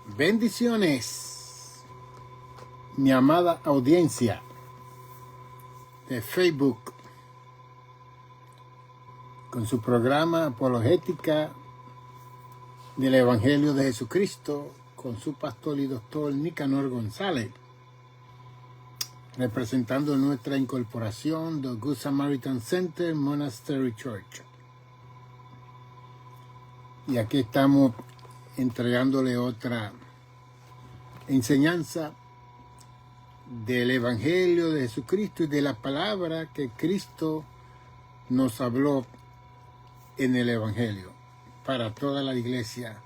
Bendiciones, mi amada audiencia de Facebook, con su programa Apologética del Evangelio de Jesucristo, con su pastor y doctor Nicanor González, representando nuestra incorporación de Good Samaritan Center Monastery Church. Y aquí estamos entregándole otra enseñanza del Evangelio de Jesucristo y de la palabra que Cristo nos habló en el Evangelio para toda la iglesia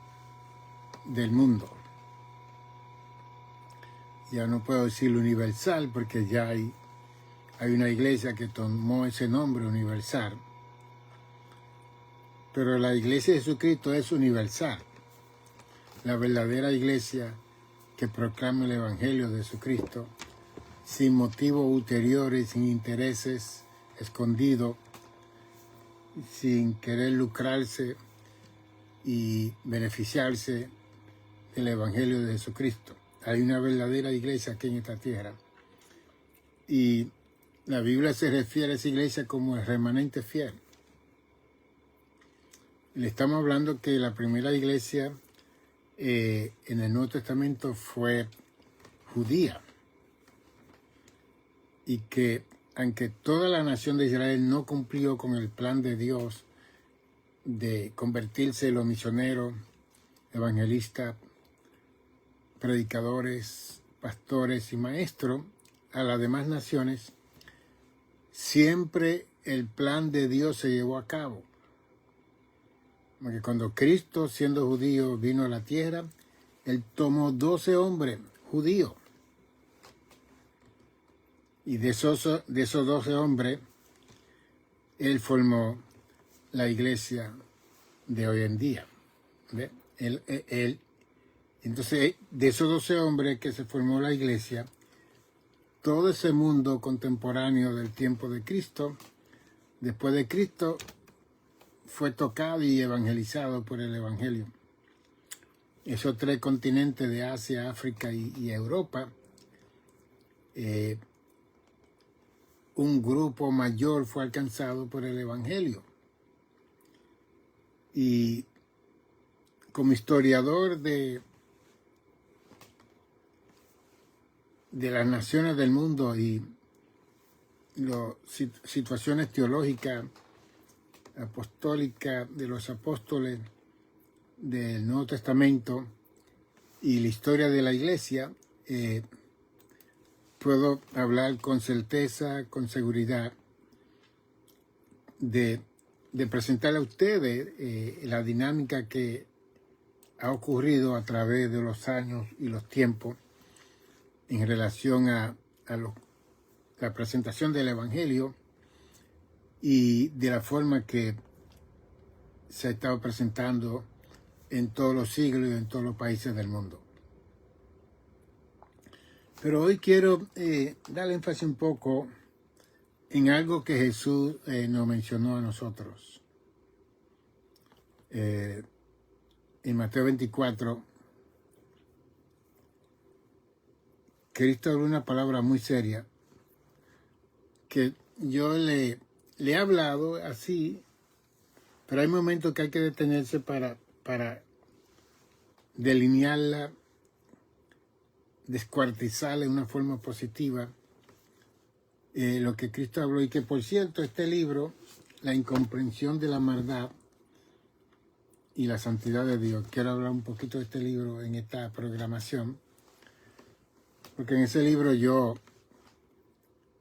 del mundo. Ya no puedo decir universal porque ya hay una iglesia que tomó ese nombre universal. Pero la iglesia de Jesucristo es universal. La verdadera iglesia que proclama el Evangelio de Jesucristo sin motivos ulteriores, sin intereses escondidos, sin querer lucrarse y beneficiarse del Evangelio de Jesucristo. Hay una verdadera iglesia aquí en esta tierra. Y la Biblia se refiere a esa iglesia como el remanente fiel. Le estamos hablando que la primera iglesia en el Nuevo Testamento fue judía. Y que aunque toda la nación de Israel no cumplió con el plan de Dios de convertirse en los misioneros, evangelistas, predicadores, pastores y maestros a las demás naciones, siempre el plan de Dios se llevó a cabo. Porque cuando Cristo, siendo judío, vino a la tierra, Él tomó 12 hombres judíos. Y de esos 12 hombres, Él formó la iglesia de hoy en día. ¿Ve? Entonces, de esos 12 hombres que se formó la iglesia, todo ese mundo contemporáneo del tiempo de Cristo, después de Cristo, fue tocado y evangelizado por el Evangelio. Esos 3 continentes de Asia, África y Europa, un grupo mayor fue alcanzado por el Evangelio. Y como historiador de las naciones del mundo y las situaciones teológicas, apostólicas de los apóstoles del Nuevo Testamento y la historia de la iglesia, puedo hablar con certeza, con seguridad, de presentarle a ustedes la dinámica que ha ocurrido a través de los años y los tiempos en relación a la presentación del Evangelio y de la forma que se ha estado presentando en todos los siglos y en todos los países del mundo. Pero hoy quiero darle énfasis un poco en algo que Jesús nos mencionó a nosotros. En Mateo 24, Cristo habló una palabra muy seria que yo le he hablado así, pero hay momentos que hay que detenerse para delinearla, descuartizarla de una forma positiva, lo que Cristo habló. Y que, por cierto, este libro, La incomprensión de la maldad y la santidad de Dios, quiero hablar un poquito de este libro en esta programación, porque en ese libro yo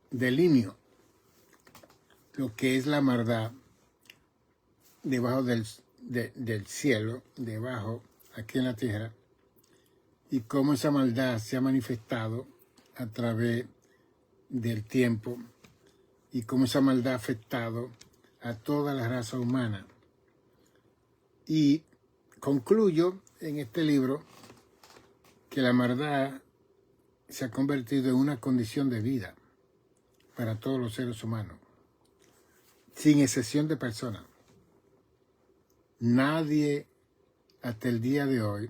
delineo lo que es la maldad debajo del cielo, debajo, aquí en la tierra, y cómo esa maldad se ha manifestado a través del tiempo y cómo esa maldad ha afectado a toda la raza humana. Y concluyo en este libro que la maldad se ha convertido en una condición de vida para todos los seres humanos, sin excepción de personas. Nadie hasta el día de hoy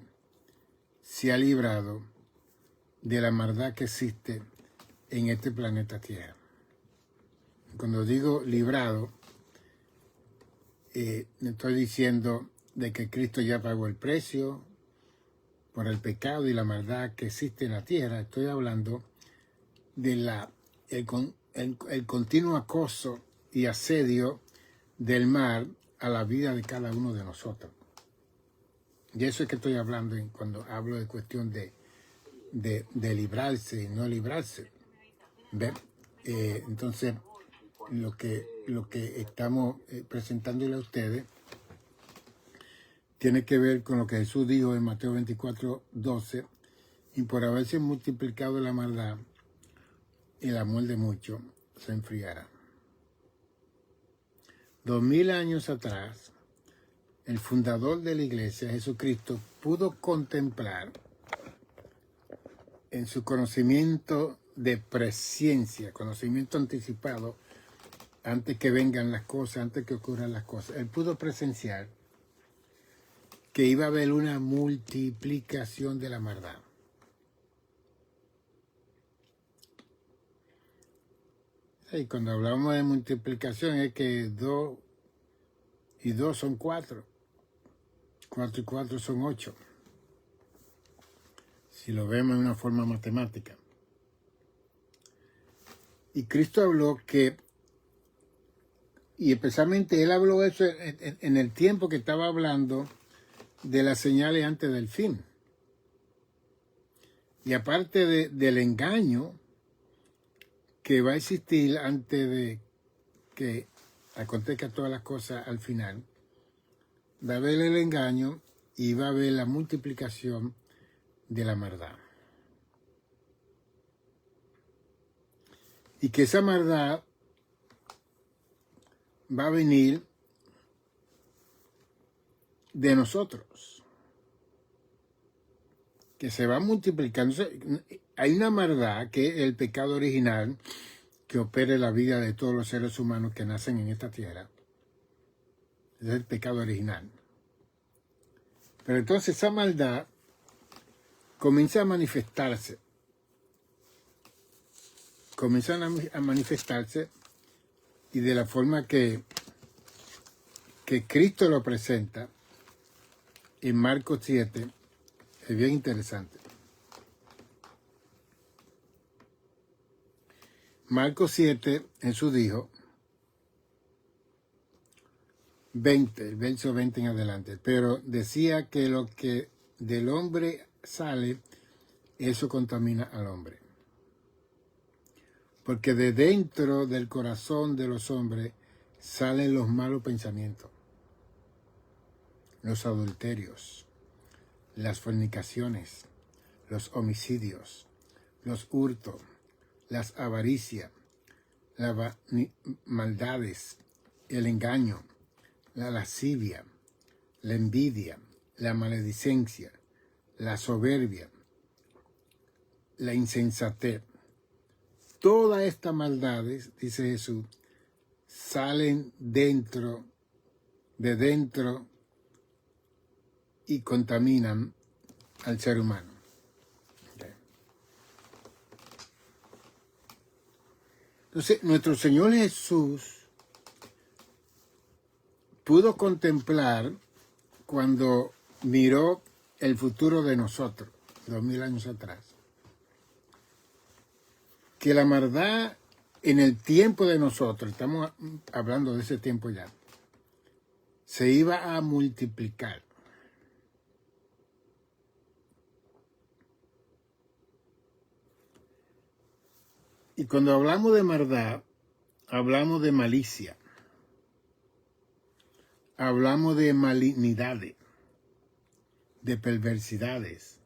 se ha librado de la maldad que existe en este planeta Tierra. Cuando digo librado, estoy diciendo de que Cristo ya pagó el precio por el pecado y la maldad que existe en la tierra. Estoy hablando de el continuo acoso y asedio del mal a la vida de cada uno de nosotros. Y eso es que estoy hablando cuando hablo de cuestión de librarse y no librarse. ¿Ven? Entonces, lo que estamos presentándole a ustedes tiene que ver con lo que Jesús dijo en Mateo 24:12, y por haberse multiplicado la maldad, el amor de muchos se enfriará. 2000 años atrás, el fundador de la iglesia, Jesucristo, pudo contemplar en su conocimiento de presciencia, conocimiento anticipado, antes que vengan las cosas, antes que ocurran las cosas. Él pudo presenciar que iba a haber una multiplicación de la maldad. Y cuando hablamos de multiplicación es que 2 y 2 son 4. 4 y 4 son 8. Si lo vemos en una forma matemática. Y Cristo habló que, y especialmente Él habló eso en el tiempo que estaba hablando de las señales antes del fin. Y aparte del engaño que va a existir antes de que acontezcan todas las cosas al final, va a haber el engaño y va a haber la multiplicación de la maldad. Y que esa maldad va a venir de nosotros, que se va multiplicando. Hay una maldad que es el pecado original que opera en la vida de todos los seres humanos que nacen en esta tierra. Es el pecado original. Pero entonces esa maldad comienza a manifestarse. Comienzan a manifestarse y de la forma que Cristo lo presenta en Marcos 7, es bien interesante. Marcos 7, Jesús dijo, 20, el verso 20 en adelante, pero decía que lo que del hombre sale, eso contamina al hombre. Porque de dentro del corazón de los hombres salen los malos pensamientos, los adulterios, las fornicaciones, los homicidios, los hurtos, las avaricias, las maldades, el engaño, la lascivia, la envidia, la maledicencia, la soberbia, la insensatez. Todas estas maldades, dice Jesús, salen de dentro y contaminan al ser humano. Okay. Entonces, nuestro Señor Jesús pudo contemplar cuando miró el futuro de nosotros, 2000 años atrás, que la maldad en el tiempo de nosotros, estamos hablando de ese tiempo ya, se iba a multiplicar. Y cuando hablamos de maldad, hablamos de malicia, hablamos de malignidades, de perversidades,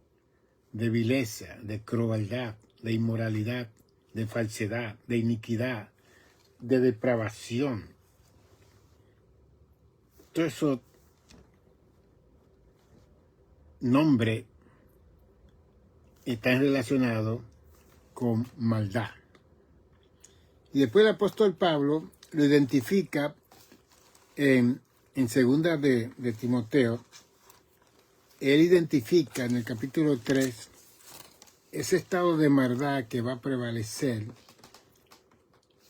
de vileza, de crueldad, de inmoralidad, de falsedad, de iniquidad, de depravación. Todo eso nombre está relacionado con maldad. Y después el apóstol Pablo lo identifica en segunda de Timoteo, él identifica en el capítulo 3 ese estado de maldad que va a prevalecer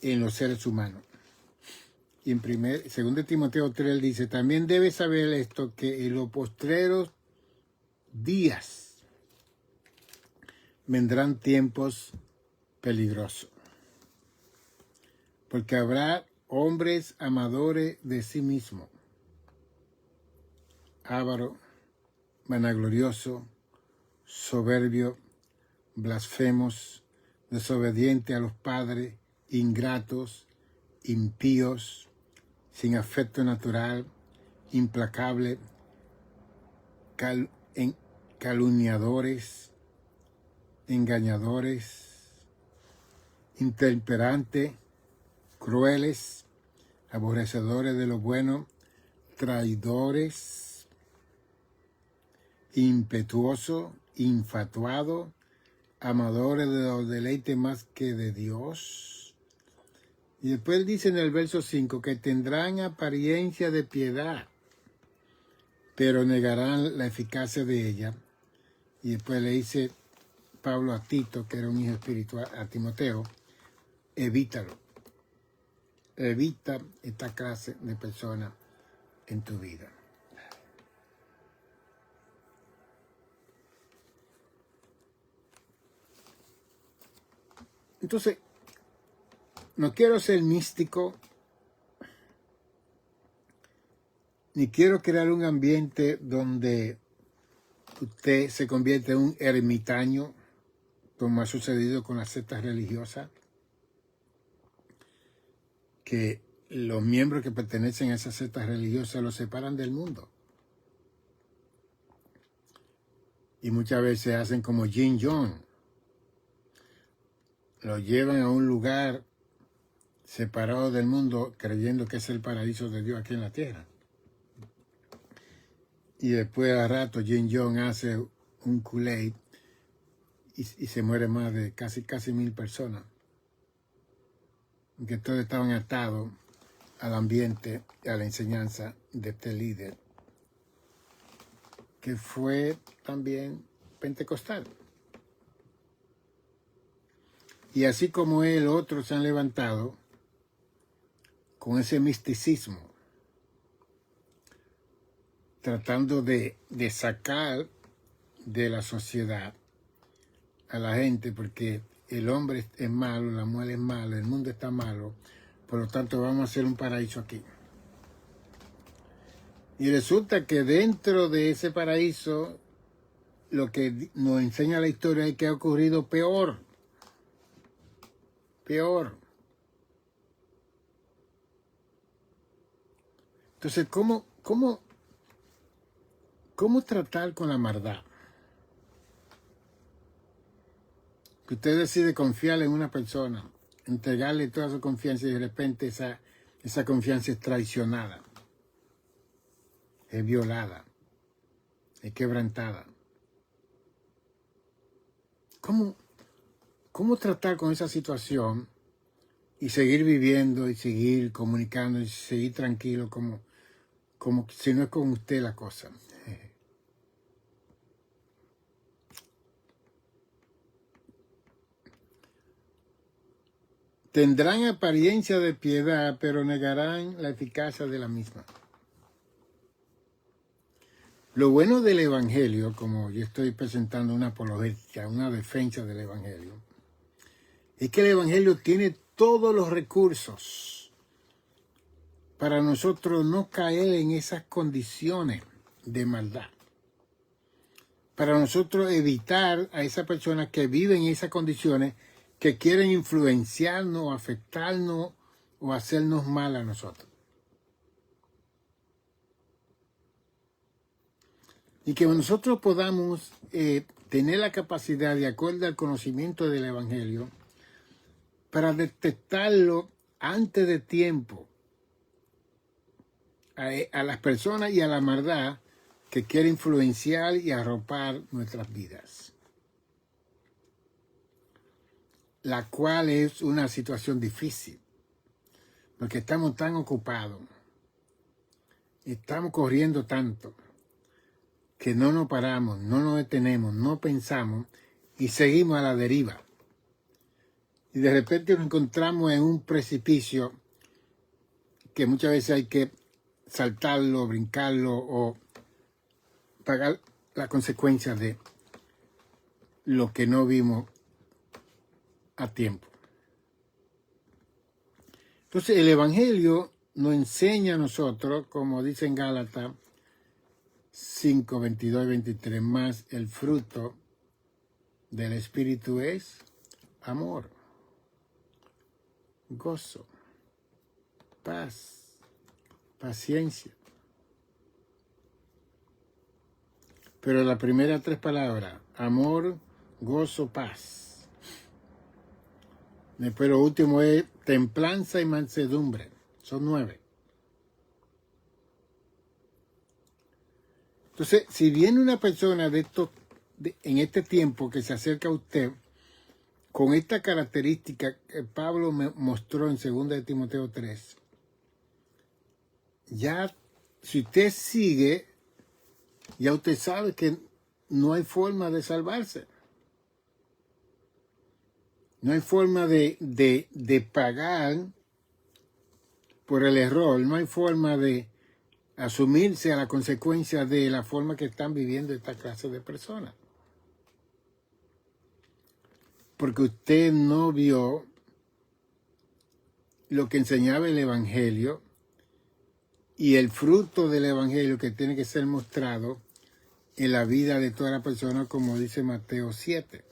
en los seres humanos. Y en 2 Timoteo 3 dice, también debes saber esto, que en los postreros días vendrán tiempos peligrosos, porque habrá hombres amadores de sí mismos, ávaros, vanagloriosos, soberbios, blasfemos, desobedientes a los padres, ingratos, impíos, sin afecto natural, implacables, calumniadores, engañadores, intemperantes, crueles, aborrecedores de lo bueno, traidores, impetuosos, infatuados, amadores de los deleites más que de Dios. Y después dice en el verso 5 que tendrán apariencia de piedad, pero negarán la eficacia de ella. Y después le dice Pablo a Tito, que era un hijo espiritual, a Timoteo, evítalo. Evita esta clase de personas en tu vida. Entonces, no quiero ser místico, ni quiero crear un ambiente donde usted se convierte en un ermitaño, como ha sucedido con las sectas religiosas, que los miembros que pertenecen a esas sectas religiosas los separan del mundo. Y muchas veces hacen como Jin Yong, lo llevan a un lugar separado del mundo, creyendo que es el paraíso de Dios aquí en la tierra. Y después a rato Jin Yong hace un Kool-Aid y se muere más de casi 1000 personas. Que todos estaban atados al ambiente y a la enseñanza de este líder, que fue también pentecostal. Y así como él, otros se han levantado con ese misticismo, tratando de sacar de la sociedad a la gente, porque el hombre es malo, la mujer es mala, el mundo está malo, por lo tanto vamos a hacer un paraíso aquí. Y resulta que dentro de ese paraíso, lo que nos enseña la historia es que ha ocurrido peor. Entonces, ¿cómo tratar con la maldad? Que usted decide confiar en una persona, entregarle toda su confianza y de repente esa confianza es traicionada, es violada, es quebrantada. ¿Cómo tratar con esa situación y seguir viviendo y seguir comunicando y seguir tranquilo como si no es con usted la cosa? Tendrán apariencia de piedad, pero negarán la eficacia de la misma. Lo bueno del Evangelio, como yo estoy presentando una apologética, una defensa del Evangelio, es que el Evangelio tiene todos los recursos para nosotros no caer en esas condiciones de maldad. Para nosotros evitar a esa persona que vive en esas condiciones, que quieren influenciarnos, afectarnos o hacernos mal a nosotros. Y que nosotros podamos tener la capacidad, de acuerdo al conocimiento del Evangelio, para detectarlo antes de tiempo a las personas y a la maldad que quiere influenciar y arropar nuestras vidas. La cual es una situación difícil, porque estamos tan ocupados, estamos corriendo tanto, que no nos paramos, no nos detenemos, no pensamos y seguimos a la deriva. Y de repente nos encontramos en un precipicio que muchas veces hay que saltarlo, brincarlo o pagar las consecuencias de lo que no vimos a tiempo. Entonces el Evangelio nos enseña a nosotros, como dice en Gálatas 5, 22 y 23, más el fruto del Espíritu es amor, gozo, paz, paciencia. Pero las primeras 3 palabras, amor, gozo, paz. Después lo último es templanza y mansedumbre. Son 9. Entonces, si viene una persona en este tiempo que se acerca a usted con esta característica que Pablo me mostró en 2 de Timoteo 3, ya si usted sigue, ya usted sabe que no hay forma de salvarse. No hay forma de pagar por el error. No hay forma de asumirse a la consecuencia de la forma que están viviendo esta clase de personas. Porque usted no vio lo que enseñaba el Evangelio y el fruto del Evangelio que tiene que ser mostrado en la vida de toda la persona, como dice Mateo 7.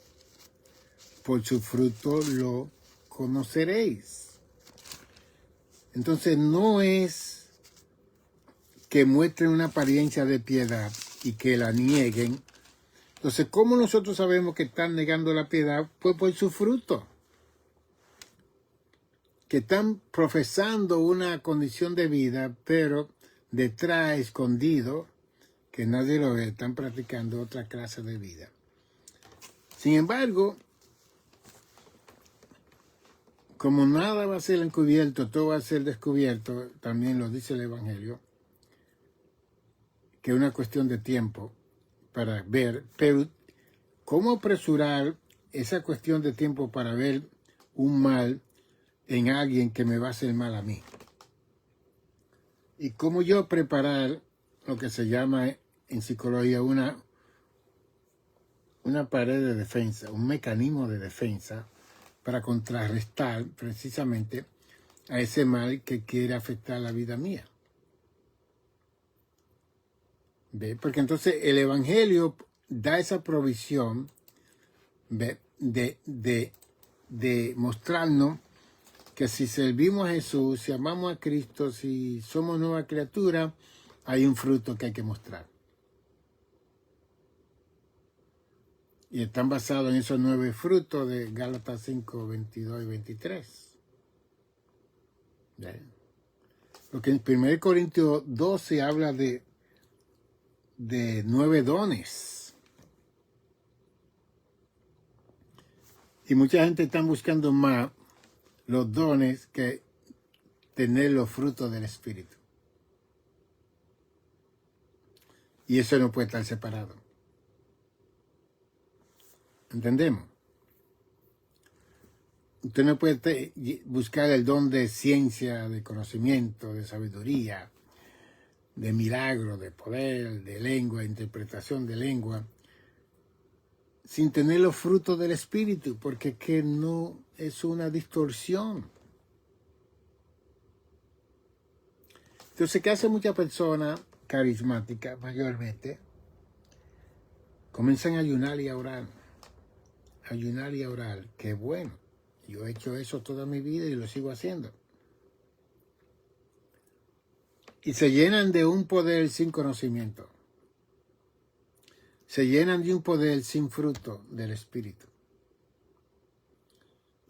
Por su fruto lo conoceréis. Entonces no es que muestren una apariencia de piedad y que la nieguen. Entonces, ¿cómo nosotros sabemos que están negando la piedad? Pues por su fruto. Que están profesando una condición de vida, pero detrás, escondido, que nadie lo ve, están practicando otra clase de vida. Sin embargo, como nada va a ser encubierto, todo va a ser descubierto, también lo dice el Evangelio, que es una cuestión de tiempo para ver, pero ¿cómo apresurar esa cuestión de tiempo para ver un mal en alguien que me va a hacer mal a mí? ¿Y cómo yo preparar lo que se llama en psicología una pared de defensa, un mecanismo de defensa para contrarrestar precisamente a ese mal que quiere afectar la vida mía? ¿Ve? Porque entonces el Evangelio da esa provisión, ¿ve? de mostrarnos que si servimos a Jesús, si amamos a Cristo, si somos nueva criatura, hay un fruto que hay que mostrar. Y están basados en esos 9 frutos de Gálatas 5, 22 y 23. ¿Ve? Porque en 1 Corintios 12 habla de 9 dones. Y mucha gente está buscando más los dones que tener los frutos del Espíritu. Y eso no puede estar separado. ¿Entendemos? Usted no puede buscar el don de ciencia, de conocimiento, de sabiduría, de milagro, de poder, de lengua, interpretación de lengua, sin tener los frutos del Espíritu, porque que no es una distorsión. Entonces, ¿qué hace muchas personas carismáticas mayormente? Comienzan a ayunar y a orar. Ayunar y a orar. Qué bueno. Yo he hecho eso toda mi vida y lo sigo haciendo. Y se llenan de un poder sin conocimiento. Se llenan de un poder sin fruto del Espíritu.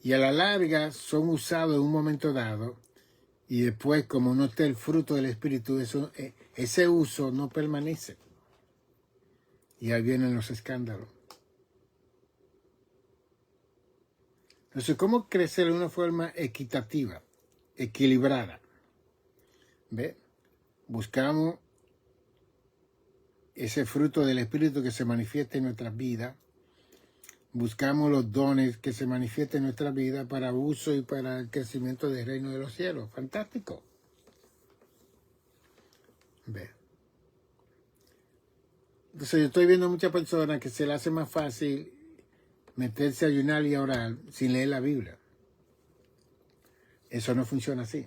Y a la larga son usados en un momento dado y después, como no está el fruto del Espíritu, ese uso no permanece. Y ahí vienen los escándalos. Entonces, ¿cómo crecer de una forma equitativa, equilibrada? ¿Ve? Buscamos ese fruto del Espíritu que se manifiesta en nuestras vidas. Buscamos los dones que se manifiestan en nuestra vida para uso y para el crecimiento del reino de los cielos. Fantástico. Ve. Entonces yo estoy viendo muchas personas que se les hace más fácil meterse a ayunar y a orar sin leer la Biblia. Eso no funciona así.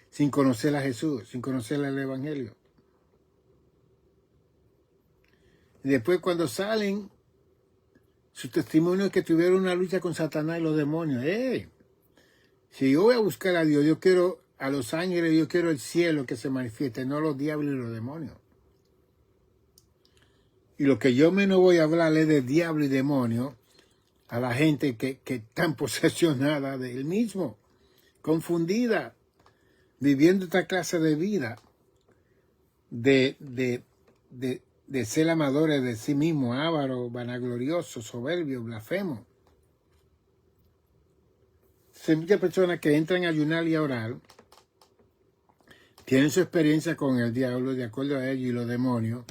Sin conocer a Jesús, sin conocer el Evangelio. Y después cuando salen, su testimonio es que tuvieron una lucha con Satanás y los demonios. Si yo voy a buscar a Dios, yo quiero a los ángeles, yo quiero el cielo que se manifieste, no los diablos y los demonios. Y lo que yo menos voy a hablar es de diablo y demonio a la gente que están posesionada de él mismo, confundida, viviendo esta clase de vida, de ser amadores de sí mismo, ávaros, vanagloriosos, soberbios, blasfemos. Hay muchas personas que entran a ayunar y a orar, tienen su experiencia con el diablo, de acuerdo a ellos y los demonios,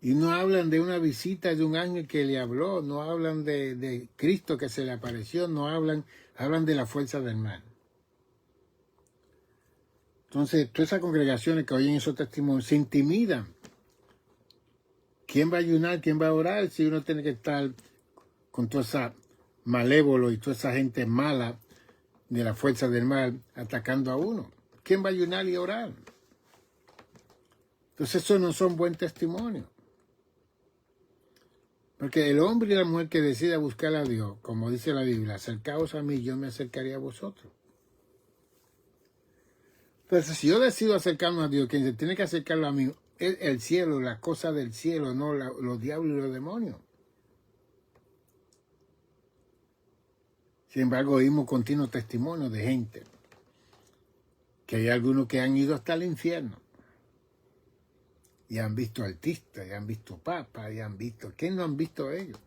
y no hablan de una visita de un ángel que le habló, no hablan de Cristo que se le apareció, no hablan de la fuerza del mal. Entonces, todas esas congregaciones que oyen esos testimonios se intimidan. ¿Quién va a ayunar? ¿Quién va a orar? Si uno tiene que estar con toda esa malévolo y toda esa gente mala de la fuerza del mal atacando a uno. ¿Quién va a ayunar y orar? Entonces, eso no son buen testimonio. Porque el hombre y la mujer que decida buscar a Dios, como dice la Biblia, acercaos a mí, yo me acercaré a vosotros. Entonces, si yo decido acercarme a Dios, quien se tiene que acercarlo a mí es el cielo, las cosas del cielo, no los diablos y los demonios. Sin embargo, oímos continuos testimonios de gente, que hay algunos que han ido hasta el infierno, y han visto artistas, y han visto papas, y han visto... ¿Quién no han visto ellos?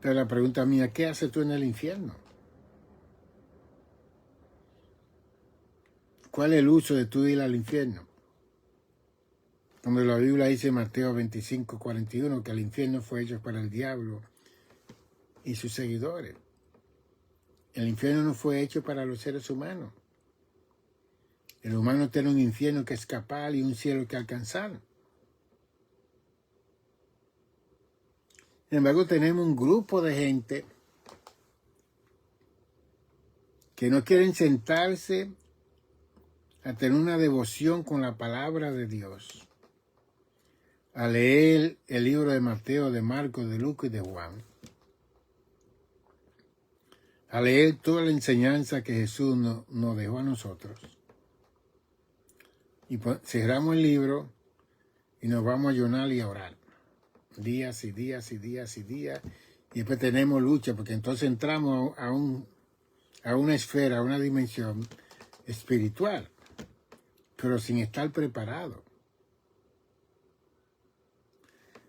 Pero la pregunta mía, ¿qué haces tú en el infierno? ¿Cuál es el uso de tu ir al infierno? Como la Biblia dice en Mateo 25, 41, que el infierno fue hecho para el diablo y sus seguidores. El infierno no fue hecho para los seres humanos. El humano tiene un infierno que escapar y un cielo que alcanzar. Sin embargo, tenemos un grupo de gente que no quieren sentarse a tener una devoción con la palabra de Dios, a leer el libro de Mateo, de Marcos, de Lucas y de Juan, a leer toda la enseñanza que Jesús nos dejó a nosotros. Y cerramos el libro y nos vamos a ayunar y a orar. Días y días y días y días. Y después tenemos lucha, porque entonces entramos a una esfera, a una dimensión espiritual, pero sin estar preparados.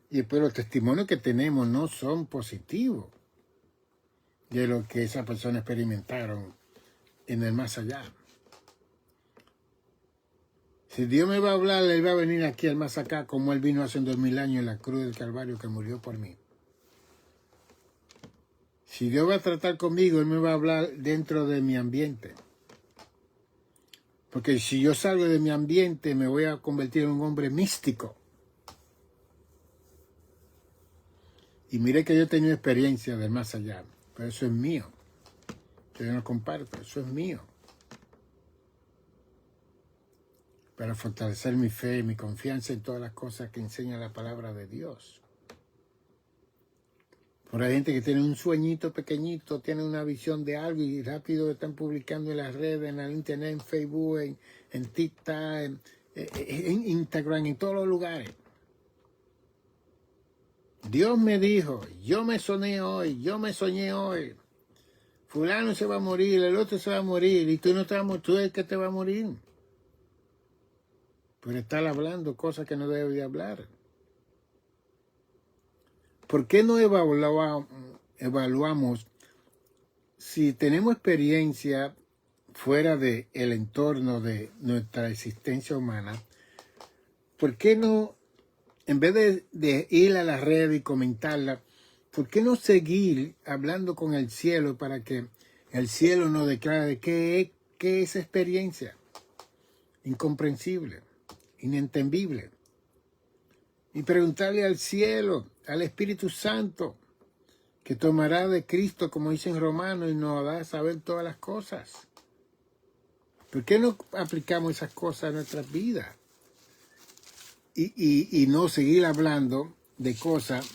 Y después los testimonios que tenemos no son positivos de lo que esas personas experimentaron en el más allá. Si Dios me va a hablar, Él va a venir aquí al más acá, como Él vino hace 2000 años en la cruz del Calvario que murió por mí. Si Dios va a tratar conmigo, Él me va a hablar dentro de mi ambiente. Porque si yo salgo de mi ambiente, me voy a convertir en un hombre místico. Y mire que yo he tenido experiencia del más allá, pero eso es mío. Yo no comparto, eso es mío. Para fortalecer mi fe, mi confianza en todas las cosas que enseña la palabra de Dios. Por hay gente que tiene un sueñito pequeñito, tiene una visión de algo y rápido están publicando en las redes, en el internet, en Facebook, en TikTok, en Instagram, en todos los lugares. Dios me dijo, yo me soñé hoy, fulano se va a morir, el otro se va a morir, y tú no te vas a morir, tú eres el que te va a morir. Por estar hablando cosas que no debe de hablar. ¿Por qué no evaluamos si tenemos experiencia fuera del entorno de nuestra existencia humana? ¿por qué no, en vez de ir a la red y comentarla, por qué no seguir hablando con el cielo para que el cielo nos declare qué es esa experiencia? Incomprensible, inentendible. Y preguntarle al cielo, al Espíritu Santo, que tomará de Cristo, como dice en Romanos, y nos da a saber todas las cosas. ¿Por qué no aplicamos esas cosas a nuestras vidas? Y no seguir hablando de cosas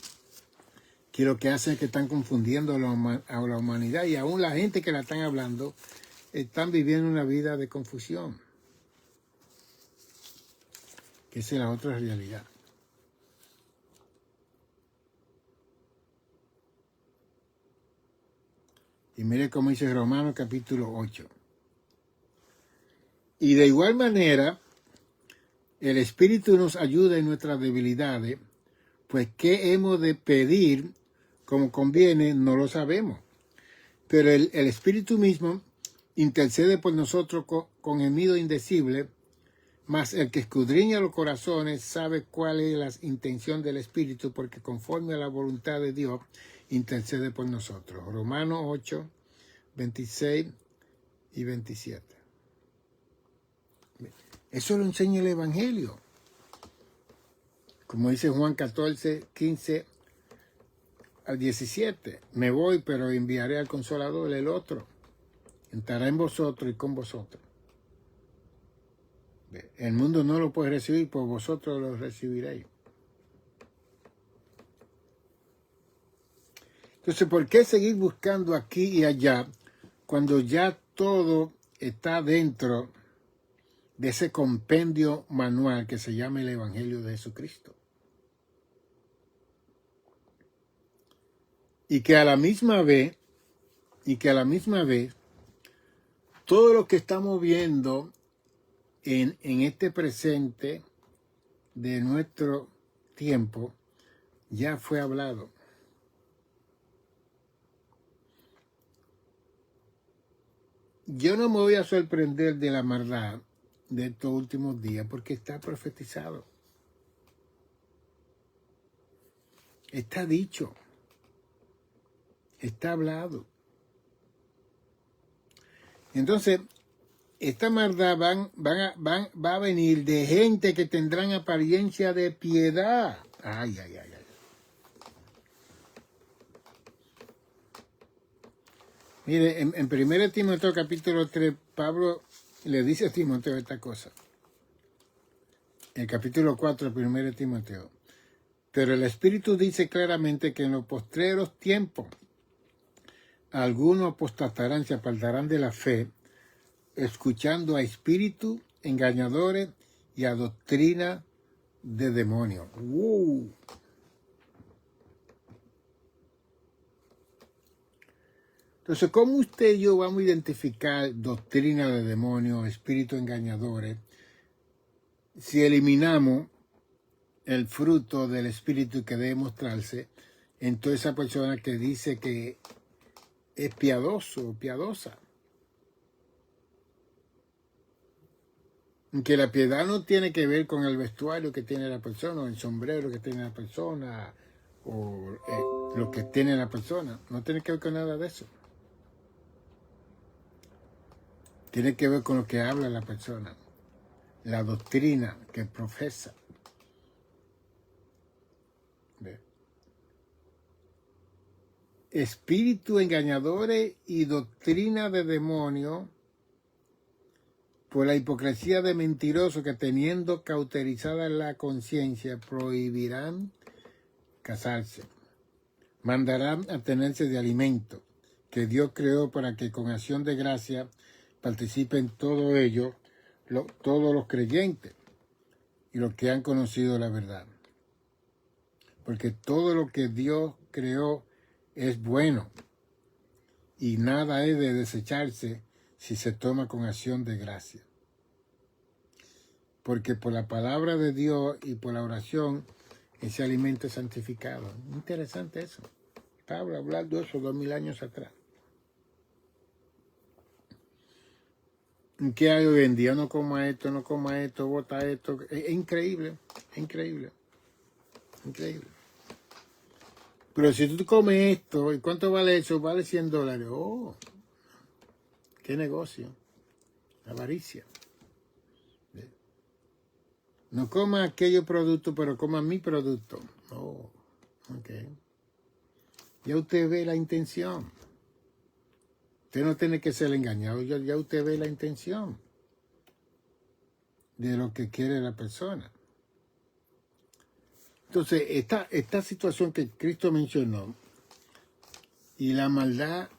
que lo que hacen es que están confundiendo a la humanidad, y aún la gente que la están hablando están viviendo una vida de confusión. Que esa es la otra realidad. Y mire cómo dice Romanos capítulo 8. Y de igual manera, el Espíritu nos ayuda en nuestras debilidades, pues qué hemos de pedir como conviene no lo sabemos. Pero el Espíritu mismo intercede por nosotros con gemido indecible, mas el que escudriña los corazones sabe cuál es la intención del Espíritu, porque conforme a la voluntad de Dios intercede por nosotros. Romanos 8, 26 y 27. Eso lo enseña el Evangelio. Como dice Juan 14, 15 al 17. Me voy, pero enviaré al Consolador, el otro. Entrará en vosotros y con vosotros. El mundo no lo puede recibir, pues vosotros lo recibiréis. Entonces, ¿por qué seguir buscando aquí y allá cuando ya todo está dentro de ese compendio manual que se llama el Evangelio de Jesucristo? Y que a la misma vez, todo lo que estamos viendo en este presente de nuestro tiempo ya fue hablado. Yo no me voy a sorprender de la maldad de estos últimos días porque está profetizado. Está dicho. Está hablado. Entonces, esta maldad va a venir de gente que tendrán apariencia de piedad. Ay. Mire, en 1 Timoteo capítulo 3, Pablo le dice a Timoteo esta cosa. En el capítulo 4 de 1 Timoteo. Pero el Espíritu dice claramente que en los postreros tiempos algunos apostatarán, se apartarán de la fe, escuchando a espíritus engañadores y a doctrina de demonios. Entonces, ¿cómo usted y yo vamos a identificar doctrina de demonios, espíritus engañadores, si eliminamos el fruto del espíritu que debe mostrarse en toda esa persona que dice que es piadoso o piadosa? Que la piedad no tiene que ver con el vestuario que tiene la persona, o el sombrero que tiene la persona, o lo que tiene la persona. No tiene que ver con nada de eso. Tiene que ver con lo que habla la persona, la doctrina que profesa. ¿Ve? Espíritu engañadores y doctrina de demonio, por la hipocresía de mentirosos que teniendo cauterizada la conciencia prohibirán casarse, mandarán abstenerse de alimento que Dios creó para que con acción de gracia participen todo ello, todos los creyentes y los que han conocido la verdad. Porque todo lo que Dios creó es bueno y nada es de desecharse si se toma con acción de gracia. Porque por la palabra de Dios y por la oración, ese alimento es santificado. Interesante eso. Pablo hablando de eso 2000 años atrás. ¿Qué hay hoy en día? No coma esto, bota esto. Es increíble, es increíble, increíble. Pero si tú comes esto, ¿y cuánto vale eso? Vale $100. Oh, qué negocio. Avaricia. No coma aquellos productos, pero coma mi producto. Oh, ok. Ya usted ve la intención. Usted no tiene que ser engañado. Ya usted ve la intención de lo que quiere la persona. Entonces, esta situación que Cristo mencionó, y la maldad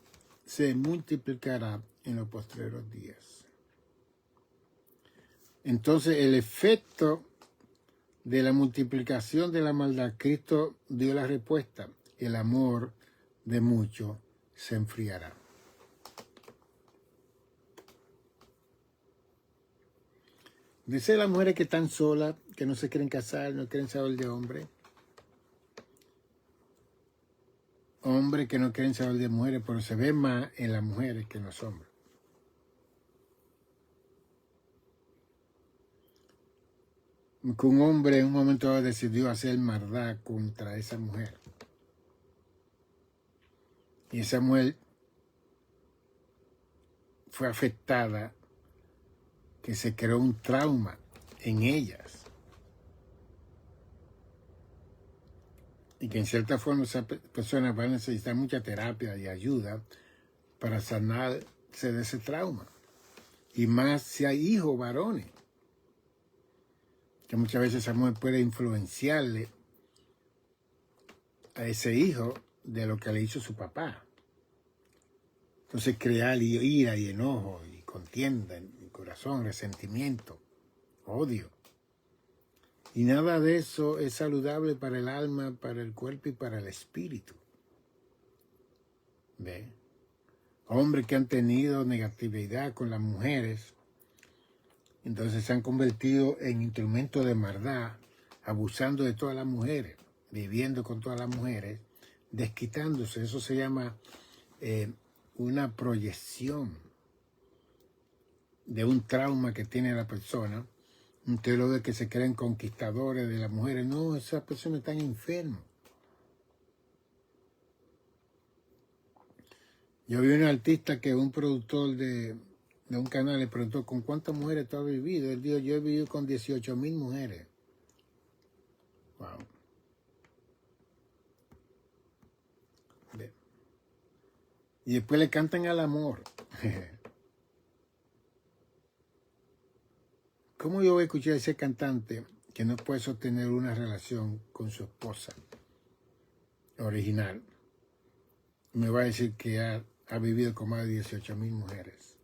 se multiplicará en los postreros días. Entonces, el efecto de la multiplicación de la maldad, Cristo dio la respuesta. El amor de muchos se enfriará. Dice las mujeres que están solas, que no se quieren casar, no quieren saber de hombre. Hombres que no quieren saber de mujeres, pero se ve más en las mujeres que en los hombres. Que un hombre en un momento dado decidió hacer maldad contra esa mujer. Y esa mujer fue afectada, que se creó un trauma en ellas. Y que en cierta forma esas personas van a necesitar mucha terapia y ayuda para sanarse de ese trauma. Y más si hay hijos varones, que muchas veces esa mujer puede influenciarle a ese hijo de lo que le hizo su papá. Entonces crear ira y enojo y contienda en el corazón, resentimiento, odio. Y nada de eso es saludable para el alma, para el cuerpo y para el espíritu. ¿Ve? Hombres que han tenido negatividad con las mujeres, entonces se han convertido en instrumentos de maldad, abusando de todas las mujeres, viviendo con todas las mujeres, desquitándose. Eso se llama una proyección de un trauma que tiene la persona. Usted lo ve que se creen conquistadores de las mujeres. No, esas personas están enfermas. Yo vi un artista que un productor de un canal le preguntó ¿con cuántas mujeres tú has vivido? Él dijo, yo he vivido con 18,000 mujeres. Wow. Y después le cantan al amor. ¿Cómo yo voy a escuchar a ese cantante que no puede sostener una relación con su esposa original? Me va a decir que ha vivido con más de 18,000 mujeres.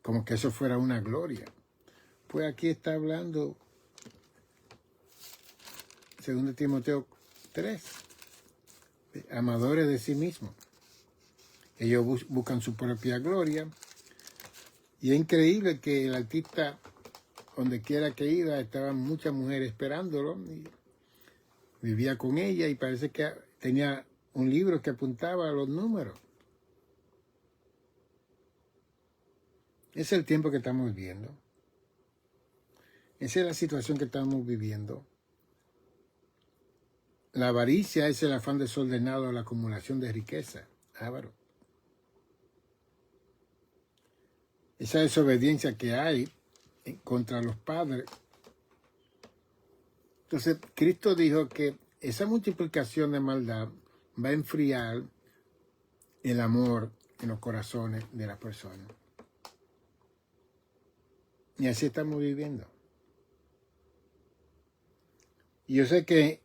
Como que eso fuera una gloria. Pues aquí está hablando 2 Timoteo 3, amadores de sí mismos. Ellos buscan su propia gloria. Y es increíble que el artista, donde quiera que iba, estaban muchas mujeres esperándolo. Y vivía con ella y parece que tenía un libro que apuntaba a los números. Ese es el tiempo que estamos viviendo. Esa es la situación que estamos viviendo. La avaricia es el afán desordenado a la acumulación de riqueza. Avaro. Esa desobediencia que hay contra los padres. Entonces, Cristo dijo que esa multiplicación de maldad va a enfriar el amor en los corazones de las personas. Y así estamos viviendo. Y yo sé que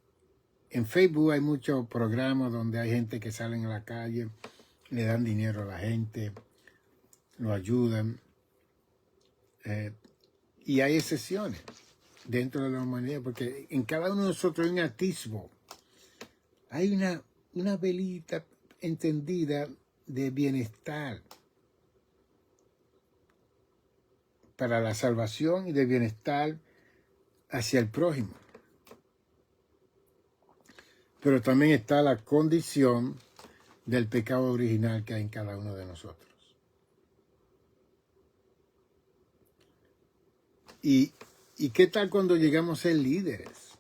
en Facebook hay muchos programas donde hay gente que sale a la calle, le dan dinero a la gente, lo ayudan. Y hay excepciones dentro de la humanidad, porque en cada uno de nosotros hay un atisbo, hay una velita entendida de bienestar para la salvación y de bienestar hacia el prójimo. Pero también está la condición del pecado original que hay en cada uno de nosotros. ¿Y, y qué tal cuando llegamos a ser líderes?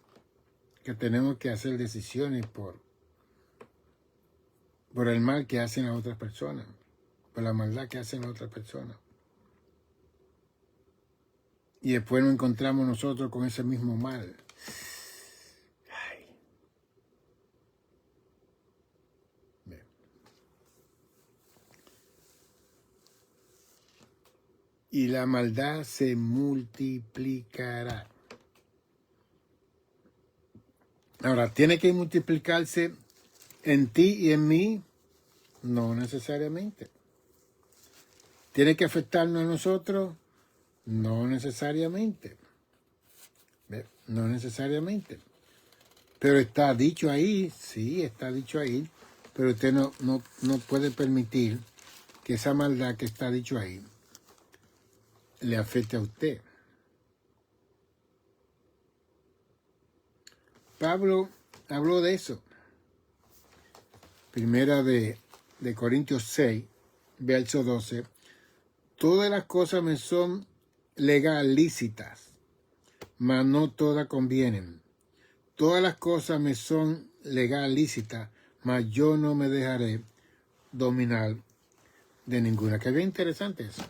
Que tenemos que hacer decisiones por el mal que hacen a otras personas, por la maldad que hacen a otras personas. Y después nos encontramos nosotros con ese mismo mal. Ay. Bien. Y la maldad se multiplicará. Ahora, ¿tiene que multiplicarse en ti y en mí? No necesariamente. ¿Tiene que afectarnos a nosotros? No necesariamente. No necesariamente. Pero está dicho ahí, sí, está dicho ahí, pero usted no puede permitir que esa maldad que está dicho ahí le afecte a usted. Pablo habló de eso. Primera de Corintios 6, verso 12. Todas las cosas me son lícitas, mas no todas convienen. Todas las cosas me son lícitas, mas yo no me dejaré dominar de ninguna. Que bien interesante eso.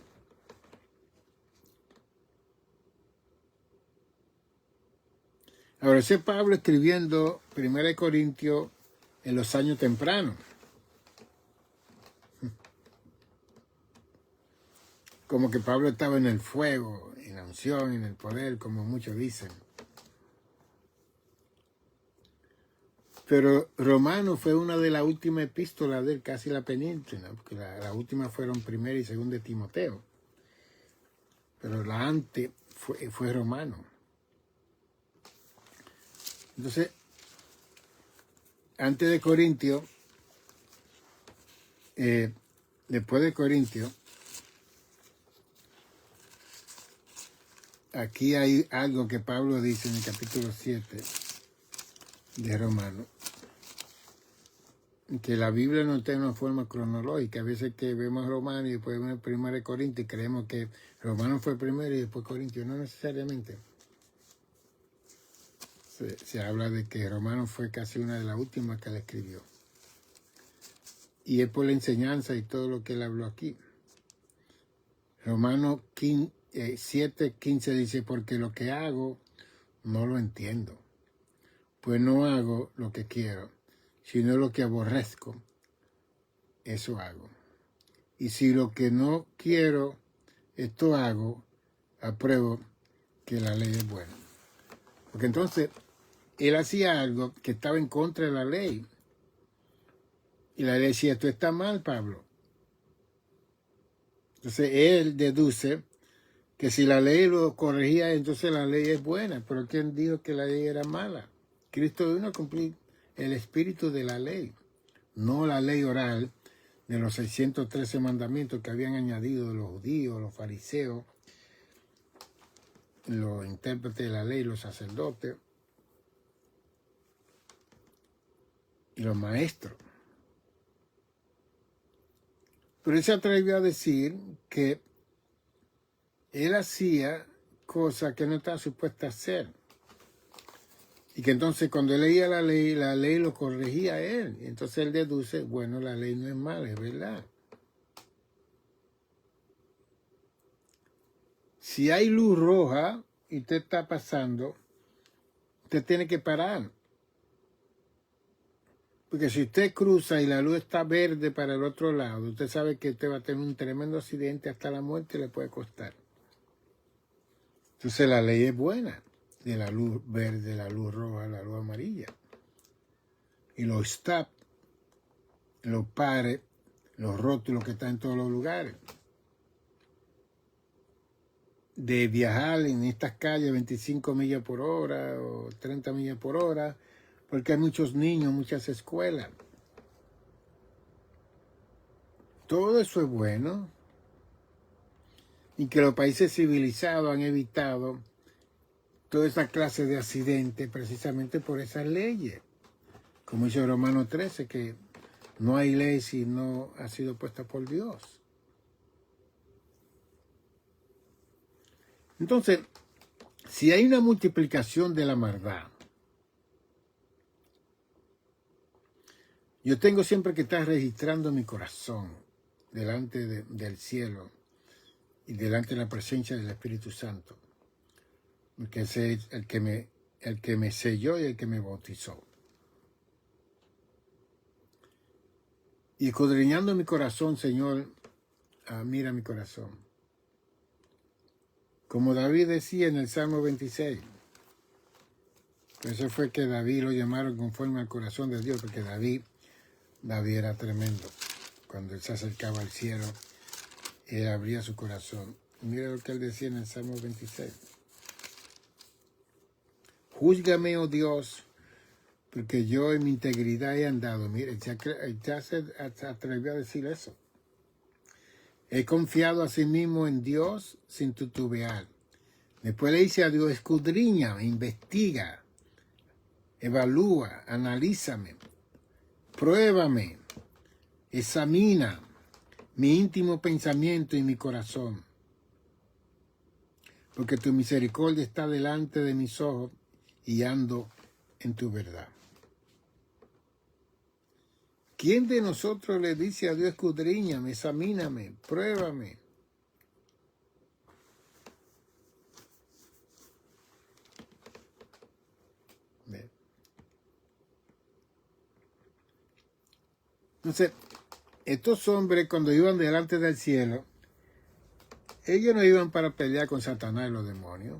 Ahora, ese Pablo escribiendo 1 Corintios en los años tempranos. Como que Pablo estaba en el fuego, en la unción, en el poder, como muchos dicen. Pero Romano fue una de las últimas epístolas de él, casi la penúltima, porque las últimas fueron 1 y 2 de Timoteo. Pero la antes fue Romano. Entonces, antes de Corintio, después de Corintio, aquí hay algo que Pablo dice en el capítulo 7 de Romano, que la Biblia no tiene una forma cronológica. A veces que vemos Romano y después vemos 1 Corintios y creemos que Romano fue primero y después Corintios. No necesariamente. Se habla de que Romano fue casi una de las últimas que él escribió. Y es por la enseñanza y todo lo que él habló aquí. Romano 7:15 dice, porque lo que hago no lo entiendo. Pues no hago lo que quiero, sino lo que aborrezco, eso hago. Y si lo que no quiero, esto hago, apruebo que la ley es buena. Porque entonces, él hacía algo que estaba en contra de la ley. Y la ley decía, esto está mal, Pablo. Entonces, él deduce que si la ley lo corregía, entonces la ley es buena. Pero ¿quién dijo que la ley era mala? Cristo vino a cumplir el espíritu de la ley, no la ley oral de los 613 mandamientos que habían añadido los judíos, los fariseos, los intérpretes de la ley, los sacerdotes y los maestros. Pero él se atrevió a decir que él hacía cosas que no estaba supuesta a hacer. Y que entonces cuando él leía la ley lo corregía a él. Y entonces él deduce, bueno, la ley no es mala, es verdad. Si hay luz roja y usted está pasando, usted tiene que parar. Porque si usted cruza y la luz está verde para el otro lado, usted sabe que usted va a tener un tremendo accidente, hasta la muerte le puede costar. Entonces la ley es buena, de la luz verde, la luz roja, la luz amarilla. Y los stop, los pares, los rótulos que están en todos los lugares. De viajar en estas calles 25 millas por hora o 30 millas por hora, porque hay muchos niños, muchas escuelas. Todo eso es bueno. Y que los países civilizados han evitado toda esa clase de accidentes precisamente por esas leyes. Como dice Romanos 13, que no hay ley si no ha sido puesta por Dios. Entonces, Si hay una multiplicación de la maldad, yo tengo siempre que estar registrando mi corazón delante del cielo y delante de la presencia del Espíritu Santo, porque ese es el que me selló y el que me bautizó. Y escudriñando mi corazón, Señor, mira mi corazón. Como David decía en el Salmo 26, por eso fue que David lo llamaron conforme al corazón de Dios, porque David era tremendo. Cuando él se acercaba al cielo, él abría su corazón. Mira lo que él decía en el Salmo 26. Júzgame, oh Dios, porque yo en mi integridad he andado. Mire, ya se atrevió a decir eso. He confiado a sí mismo en Dios sin titubear. Después le dice a Dios, escudriña, investiga, evalúa, analízame, pruébame, examina mi íntimo pensamiento y mi corazón. Porque tu misericordia está delante de mis ojos y ando en tu verdad. ¿Quién de nosotros le dice a Dios, escudriñame, examíname, pruébame? Entonces, estos hombres cuando iban delante del cielo, ellos no iban para pelear con Satanás y los demonios.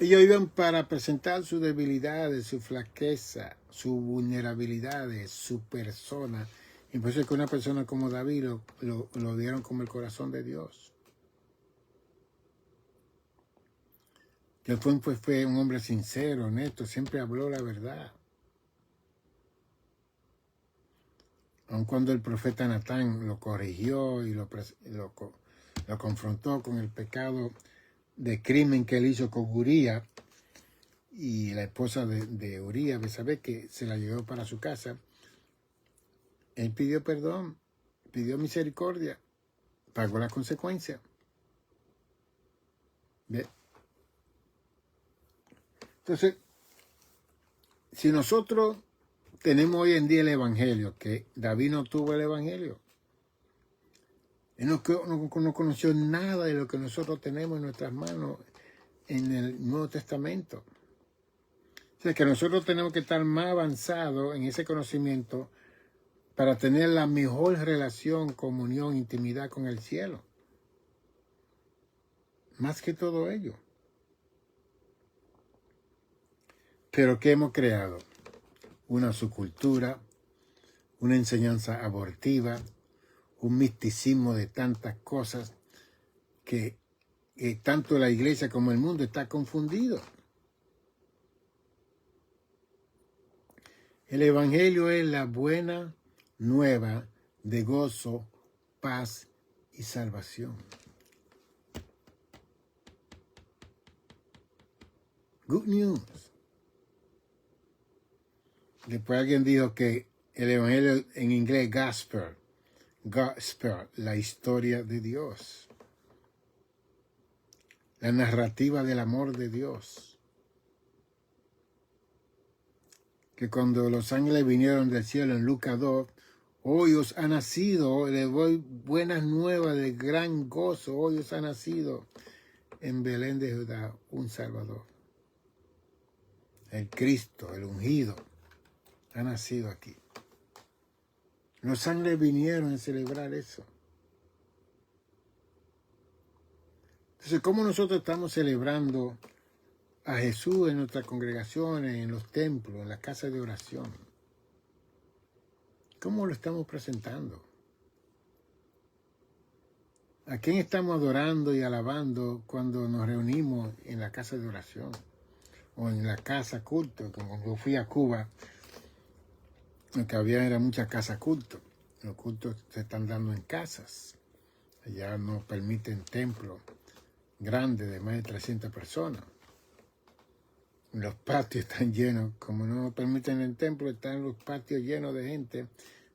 Ellos iban para presentar sus debilidades, su flaqueza, sus vulnerabilidades, su persona. Y por eso es que una persona como David lo dieron como el corazón de Dios. Que fue un hombre sincero, honesto, siempre habló la verdad. Aun cuando el profeta Natán lo corrigió y lo confrontó con el pecado de crimen que él hizo con Uría, y la esposa de Uría, Betsabé, que se la llevó para su casa, él pidió perdón, pidió misericordia, pagó las consecuencias. ¿Ve? Entonces, si nosotros tenemos hoy en día el Evangelio, que David no tuvo el Evangelio, él no conoció nada de lo que nosotros tenemos en nuestras manos en el Nuevo Testamento. O sea, que nosotros tenemos que estar más avanzados en ese conocimiento para tener la mejor relación, comunión, intimidad con el cielo. Más que todo ello. Pero ¿qué hemos creado? Una subcultura, una enseñanza abortiva, un misticismo de tantas cosas que tanto la iglesia como el mundo está confundido. El Evangelio es la buena nueva de gozo, paz y salvación. Good news. Después alguien dijo que el Evangelio en inglés, gospel, la historia de Dios. La narrativa del amor de Dios. Que cuando los ángeles vinieron del cielo en Lucas 2, hoy os ha nacido, les doy buenas nuevas de gran gozo, hoy os ha nacido en Belén de Judá un Salvador. El Cristo, el ungido, ha nacido aquí. Los ángeles vinieron a celebrar eso. Entonces, ¿cómo nosotros estamos celebrando a Jesús en nuestras congregaciones, en los templos, en las casas de oración? ¿Cómo lo estamos presentando? ¿A quién estamos adorando y alabando cuando nos reunimos en la casa de oración? O en la casa culto, como cuando fui a Cuba, lo que había era muchas casas culto. Los cultos se están dando en casas. Allá no permiten templos grandes de más de 300 personas. Los patios están llenos, como no permiten el templo, están los patios llenos de gente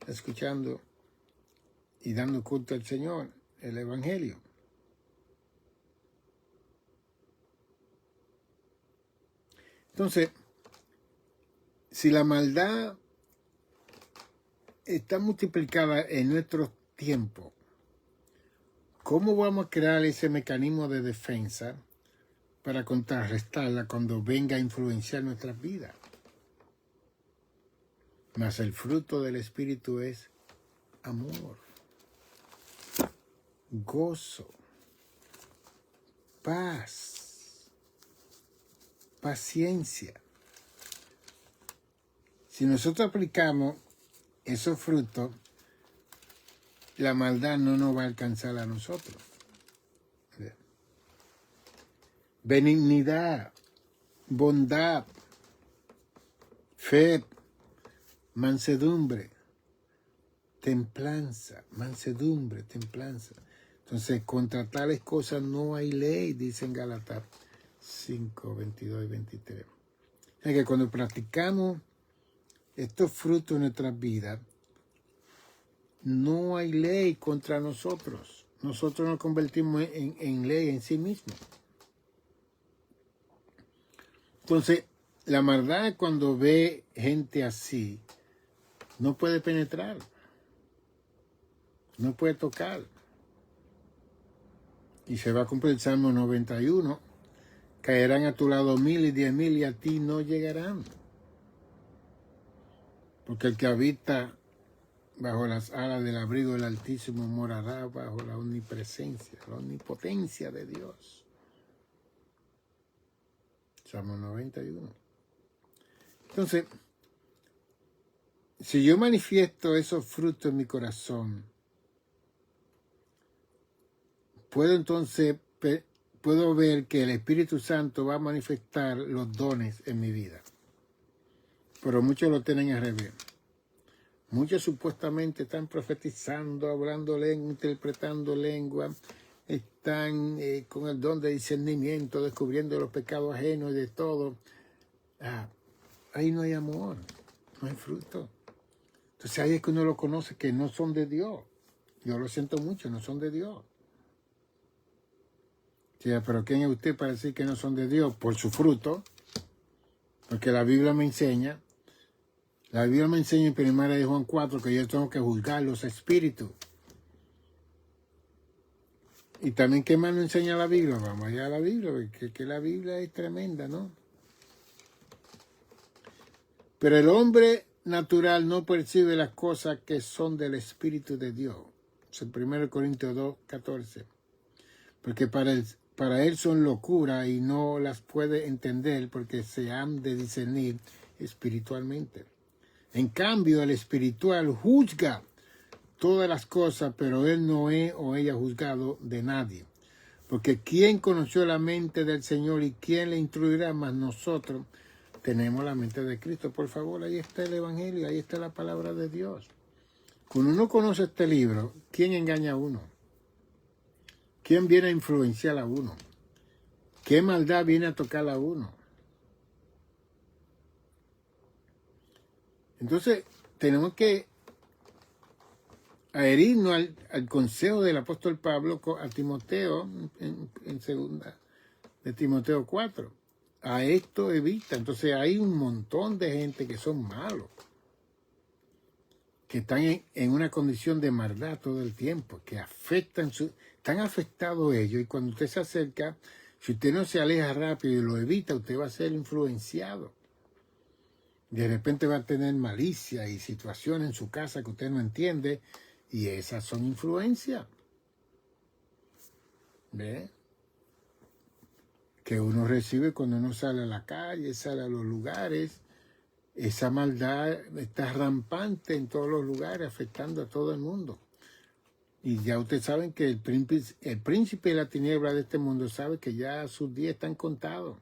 escuchando y dando culto al Señor, el Evangelio. Entonces, si la maldad está multiplicada en nuestros tiempos, ¿cómo vamos a crear ese mecanismo de defensa para contrarrestarla cuando venga a influenciar nuestras vidas? Mas el fruto del Espíritu es amor, gozo, paz, paciencia. Si nosotros aplicamos esos frutos, la maldad no nos va a alcanzar a nosotros. Benignidad, bondad, fe, mansedumbre, templanza, mansedumbre, templanza. Entonces, contra tales cosas no hay ley, dice en Gálatas 5, 22 y 23. O sea que cuando practicamos estos frutos en nuestras vidas, no hay ley contra nosotros. Nosotros nos convertimos en ley en sí mismos. Entonces, la maldad cuando ve gente así, no puede penetrar, no puede tocar. Y se va a cumplir el Salmo 91, caerán a tu lado 1000 y 10,000 y a ti no llegarán. Porque el que habita bajo las alas del abrigo del Altísimo morará bajo la omnipresencia, la omnipotencia de Dios. Salmo 91. Entonces, si yo manifiesto esos frutos en mi corazón, puedo ver que el Espíritu Santo va a manifestar los dones en mi vida. Pero muchos lo tienen al revés. Muchos supuestamente están profetizando, hablando lengua, interpretando lengua, están con el don de discernimiento, descubriendo los pecados ajenos y de todo. Ahí no hay amor, no hay fruto. Entonces ahí es que uno lo conoce que no son de Dios. Yo lo siento mucho, no son de Dios. Sí, pero ¿quién es usted para decir que no son de Dios? Por su fruto, porque la Biblia me enseña. La Biblia me enseña en 1 de Juan 4 que yo tengo que juzgar los espíritus. Y también, ¿qué más nos enseña la Biblia? Vamos allá a la Biblia, que la Biblia es tremenda, ¿no? Pero el hombre natural no percibe las cosas que son del Espíritu de Dios. Es el 1 Corintios 2, 14. Porque para él son locura y no las puede entender porque se han de discernir espiritualmente. En cambio, el espiritual juzga todas las cosas, pero él no es o ella juzgado de nadie. Porque ¿quién conoció la mente del Señor y quién le instruirá? Más nosotros tenemos la mente de Cristo. Por favor, ahí está el Evangelio, ahí está la palabra de Dios. Cuando uno conoce este libro, ¿quién engaña a uno? ¿Quién viene a influenciar a uno? ¿Qué maldad viene a tocar a uno? Entonces, tenemos que adherirnos al consejo del apóstol Pablo a Timoteo, en segunda de Timoteo 4. A esto evita. Entonces, hay un montón de gente que son malos, que están en una condición de maldad todo el tiempo, que están afectados ellos, y cuando usted se acerca, si usted no se aleja rápido y lo evita, usted va a ser influenciado. De repente va a tener malicia y situaciones en su casa que usted no entiende, y esas son influencias. ¿Ve? Que uno recibe cuando uno sale a la calle, sale a los lugares. Esa maldad está rampante en todos los lugares, afectando a todo el mundo. Y ya ustedes saben que el príncipe de la tiniebla de este mundo sabe que ya sus días están contados.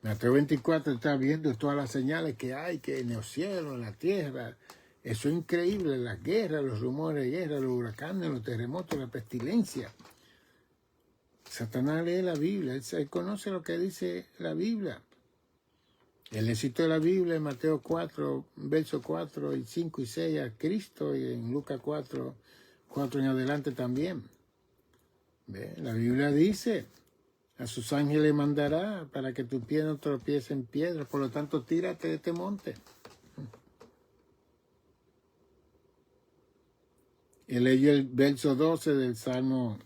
Mateo 24 está viendo todas las señales que hay, que en el cielo, en la tierra. Eso es increíble, las guerras, los rumores de guerra, los huracanes, los terremotos, la pestilencia. Satanás lee la Biblia, él conoce lo que dice la Biblia. Él le citó la Biblia en Mateo 4, versos 4 y 5 y 6 a Cristo, y en Lucas 4 en adelante también. ¿Ve? La Biblia dice A sus ángeles mandará para que tu pie no tropiece en piedra. Por lo tanto, tírate de este monte. Y leyó el verso 12 del Salmo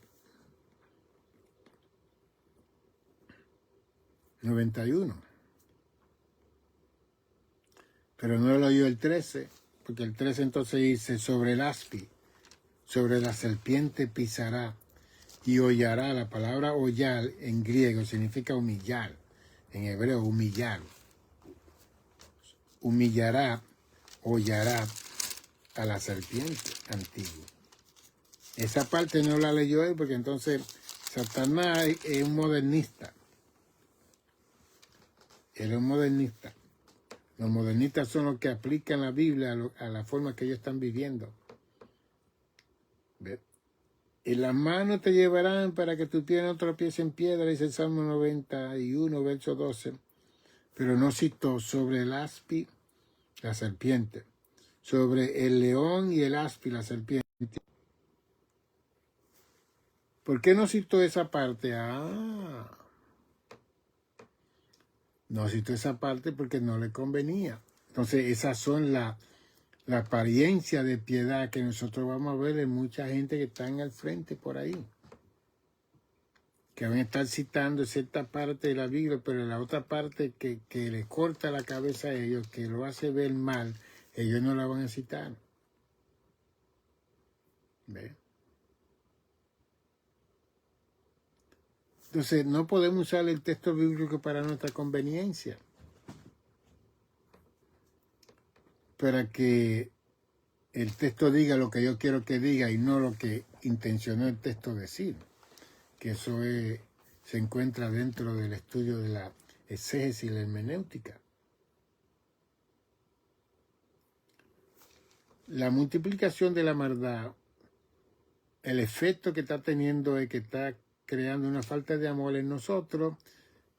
91. Pero no lo oyó el 13, porque el 13 entonces dice, sobre el aspi, sobre la serpiente pisará y hollará. La palabra hollar en griego significa humillar, en hebreo humillar. Humillará, hollará a la serpiente antigua. Esa parte no la leyó él porque entonces Satanás es un modernista. Él es un modernista. Los modernistas son los que aplican la Biblia a la forma que ellos están viviendo. ¿Ves? Y las manos te llevarán para que tu pie no tropiece en piedra, dice el Salmo 91, verso 12. Pero no citó sobre el aspi, la serpiente. Sobre el león y el aspi, la serpiente. ¿Por qué no citó esa parte? No citó esa parte porque no le convenía. Entonces, esas son la apariencia de piedad que nosotros vamos a ver en mucha gente que están al frente por ahí. Que van a estar citando cierta parte de la Biblia, pero la otra parte que le corta la cabeza a ellos, que lo hace ver mal, ellos no la van a citar. ¿Ve? Entonces, no podemos usar el texto bíblico para nuestra conveniencia. Para que el texto diga lo que yo quiero que diga y no lo que intencionó el texto decir. Que eso se encuentra dentro del estudio de la exégesis y la hermenéutica. La multiplicación de la maldad, el efecto que está teniendo es que está creando una falta de amor en nosotros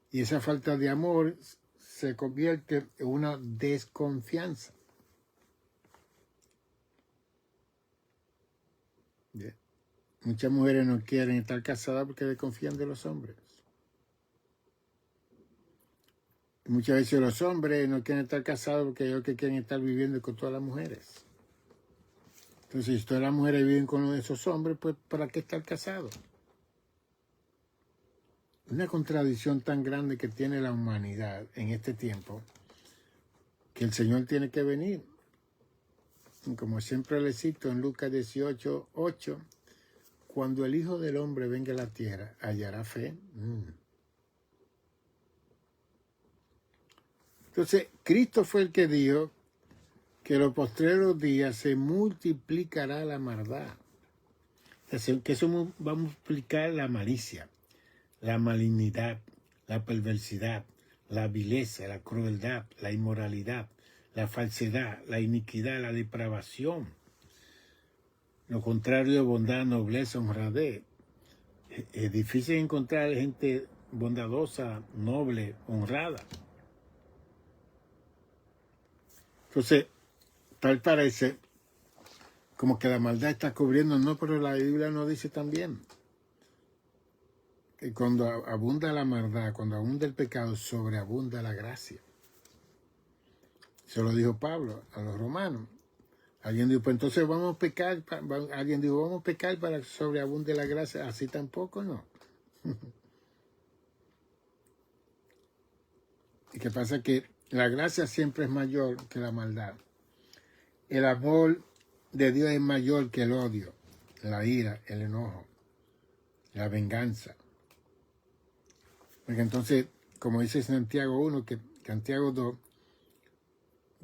y esa falta de amor se convierte en una desconfianza. Bien. Muchas mujeres no quieren estar casadas porque desconfían de los hombres. Muchas veces los hombres no quieren estar casados porque ellos que quieren estar viviendo con todas las mujeres. Entonces, si todas las mujeres viven con uno de esos hombres, pues ¿para qué estar casados? Una contradicción tan grande que tiene la humanidad en este tiempo, que el Señor tiene que venir. Y como siempre le cito en Lucas 18:8, cuando el Hijo del Hombre venga a la tierra, ¿hallará fe? Entonces, Cristo fue el que dijo que en los postreros días se multiplicará la maldad. Que eso va a multiplicar la malicia, la malignidad, la perversidad, la vileza, la crueldad, la inmoralidad, la falsedad, la iniquidad, la depravación. Lo contrario de bondad, nobleza, honradez. Es difícil encontrar gente bondadosa, noble, honrada. Entonces, tal parece como que la maldad está cubriendo, no, pero la Biblia nos dice también que cuando abunda la maldad, cuando abunda el pecado, sobreabunda la gracia. Se lo dijo Pablo a los romanos. Alguien dijo, pues entonces vamos a pecar. Alguien dijo, vamos a pecar para que sobreabunde la gracia. Así tampoco, no. Y que pasa que la gracia siempre es mayor que la maldad. El amor de Dios es mayor que el odio, la ira, el enojo, la venganza. Porque entonces, como dice Santiago 1, Santiago 2,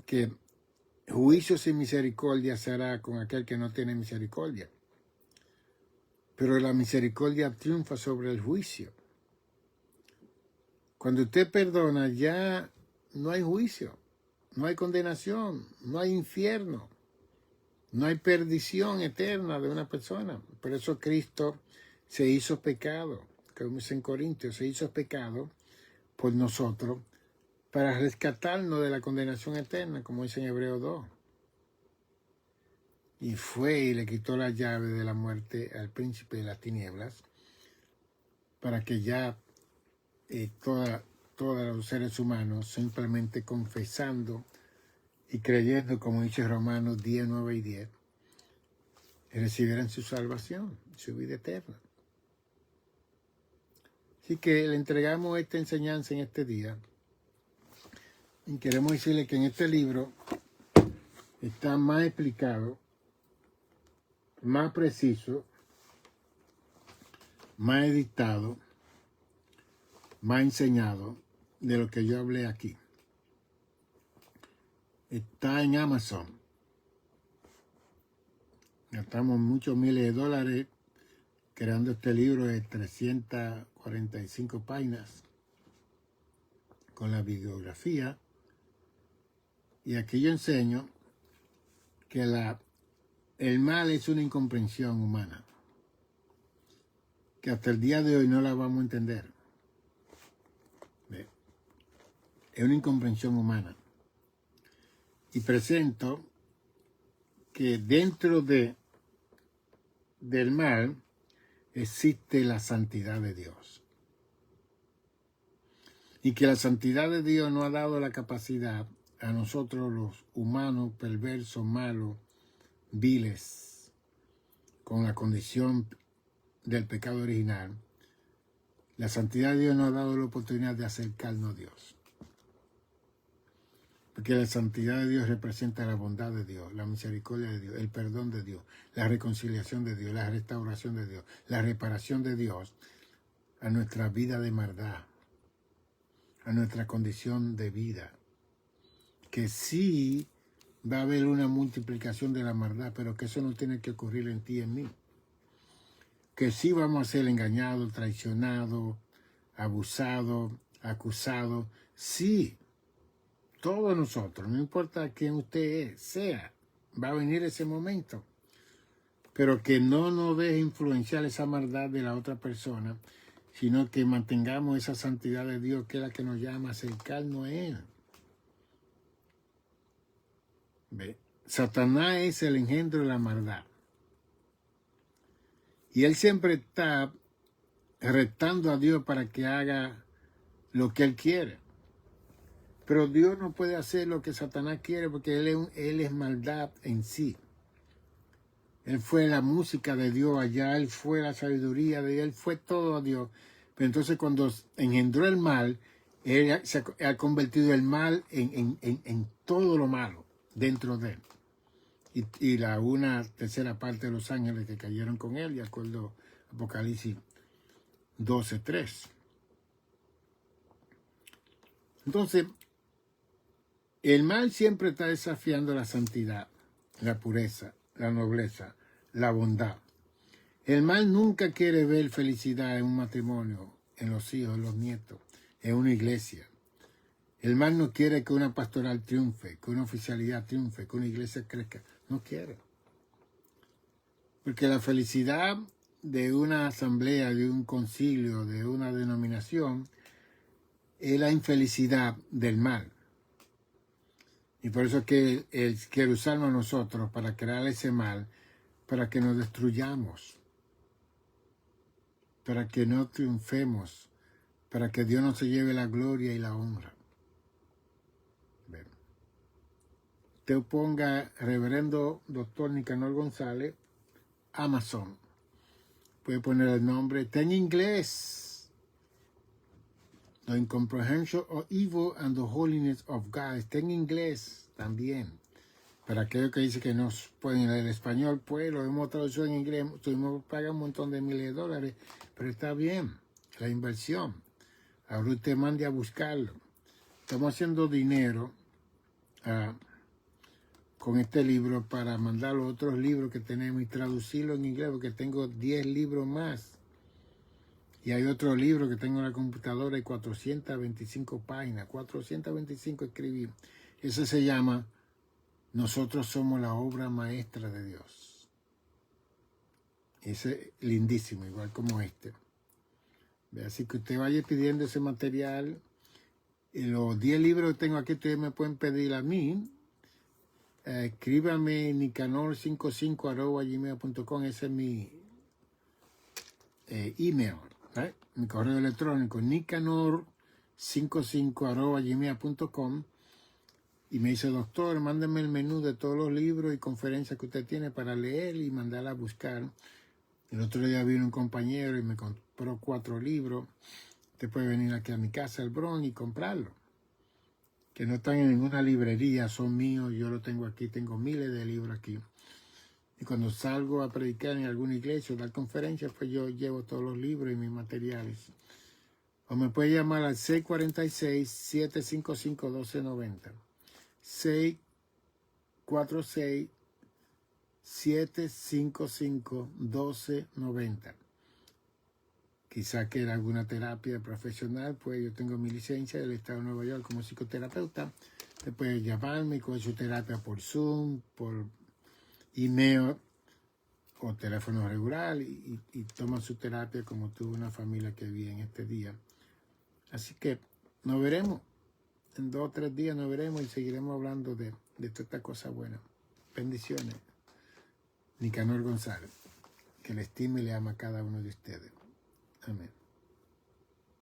que juicio sin misericordia se hará con aquel que no tiene misericordia. Pero la misericordia triunfa sobre el juicio. Cuando usted perdona, ya no hay juicio, no hay condenación, no hay infierno, no hay perdición eterna de una persona. Por eso Cristo se hizo pecado, como dice en Corintios, se hizo pecado por nosotros para rescatarnos de la condenación eterna, como dice en Hebreos 2. Y fue y le quitó la llave de la muerte al príncipe de las tinieblas para que ya todos los seres humanos simplemente confesando y creyendo, como dice Romanos 10, 9 y 10, recibirán su salvación, su vida eterna. Así que le entregamos esta enseñanza en este día y queremos decirle que en este libro está más explicado, más preciso, más editado, más enseñado de lo que yo hablé aquí. Está en Amazon. Gastamos muchos miles de dólares creando este libro de 345 páginas con la bibliografía. Y aquí yo enseño que el mal es una incomprensión humana, que hasta el día de hoy no la vamos a entender. Es una incomprensión humana. Y presento que dentro del mal existe la santidad de Dios. Y que la santidad de Dios nos ha dado la capacidad a nosotros los humanos perversos, malos, viles, con la condición del pecado original. La santidad de Dios nos ha dado la oportunidad de acercarnos a Dios. Porque la santidad de Dios representa la bondad de Dios, la misericordia de Dios, el perdón de Dios, la reconciliación de Dios, la restauración de Dios, la reparación de Dios a nuestra vida de maldad, a nuestra condición de vida. Que sí va a haber una multiplicación de la maldad, pero que eso no tiene que ocurrir en ti y en mí. Que sí vamos a ser engañados, traicionados, abusados, acusados. Sí, todos nosotros, no importa quién usted sea, va a venir ese momento. Pero que no nos deje influenciar esa maldad de la otra persona, sino que mantengamos esa santidad de Dios, que es la que nos llama a acercarnos a Él. ¿Ve? Satanás es el engendro de la maldad. Y él siempre está retando a Dios para que haga lo que él quiere. Pero Dios no puede hacer lo que Satanás quiere porque él es maldad en sí. Él fue la música de Dios allá, él fue la sabiduría de Dios, él fue todo a Dios. Pero entonces cuando engendró el mal, él se ha convertido el mal en todo lo malo dentro de él. Y una tercera parte de los ángeles que cayeron con él, de acuerdo a Apocalipsis 12:3. Entonces, el mal siempre está desafiando la santidad, la pureza, la nobleza, la bondad. El mal nunca quiere ver felicidad en un matrimonio, en los hijos, en los nietos, en una iglesia. El mal no quiere que una pastoral triunfe, que una oficialidad triunfe, que una iglesia crezca. No quiere. Porque la felicidad de una asamblea, de un concilio, de una denominación, es la infelicidad del mal. Y por eso es que Él quiere usarnos a nosotros para crear ese mal, para que nos destruyamos, para que no triunfemos, para que Dios nos se lleve la gloria y la honra. Te ponga Reverendo Dr. Nicanor González, Amazon. Puede poner el nombre, está en inglés. The Incomprehension of Evil and the Holiness of God. Está en inglés también. Para aquellos que dicen que no pueden leer español, pues lo hemos traducido en inglés. Tuvimos que pagar un montón de miles de dólares, pero está bien, la inversión. Ahora usted mande a buscarlo. Estamos haciendo dinero con este libro para mandar los otros libros que tenemos y traducirlo en inglés, porque tengo 10 libros más. Y hay otro libro que tengo en la computadora de 425 páginas, 425 escribí. Ese se llama Nosotros somos la obra maestra de Dios. Ese es lindísimo, igual como este. Así que usted vaya pidiendo ese material. Y los 10 libros que tengo aquí, ustedes me pueden pedir a mí. Escríbame nicanor55@gmail.com. Ese es mi email. Mi correo electrónico nicanor55@gmail.com, y me dice: doctor, mándeme el menú de todos los libros y conferencias que usted tiene para leer y mandarla a buscar. El otro día vino un compañero y me compró 4 libros. Usted puede venir aquí a mi casa, el Bronx, y comprarlo. Que no están en ninguna librería, son míos, yo lo tengo aquí, tengo miles de libros aquí. Y cuando salgo a predicar en alguna iglesia o dar conferencias, pues yo llevo todos los libros y mis materiales. O me puede llamar al 646-755-1290. 646-755-1290. Quizá quiera alguna terapia profesional, pues yo tengo mi licencia del Estado de Nueva York como psicoterapeuta. Usted puede llamarme con su terapia por Zoom, por email o teléfono regular, y toma su terapia como tuvo una familia que vive en este día. Así que nos veremos. En 2 o 3 días nos veremos y seguiremos hablando de toda esta cosa buena. Bendiciones. Nicanor González. Que le estime y le ama a cada uno de ustedes. Amén.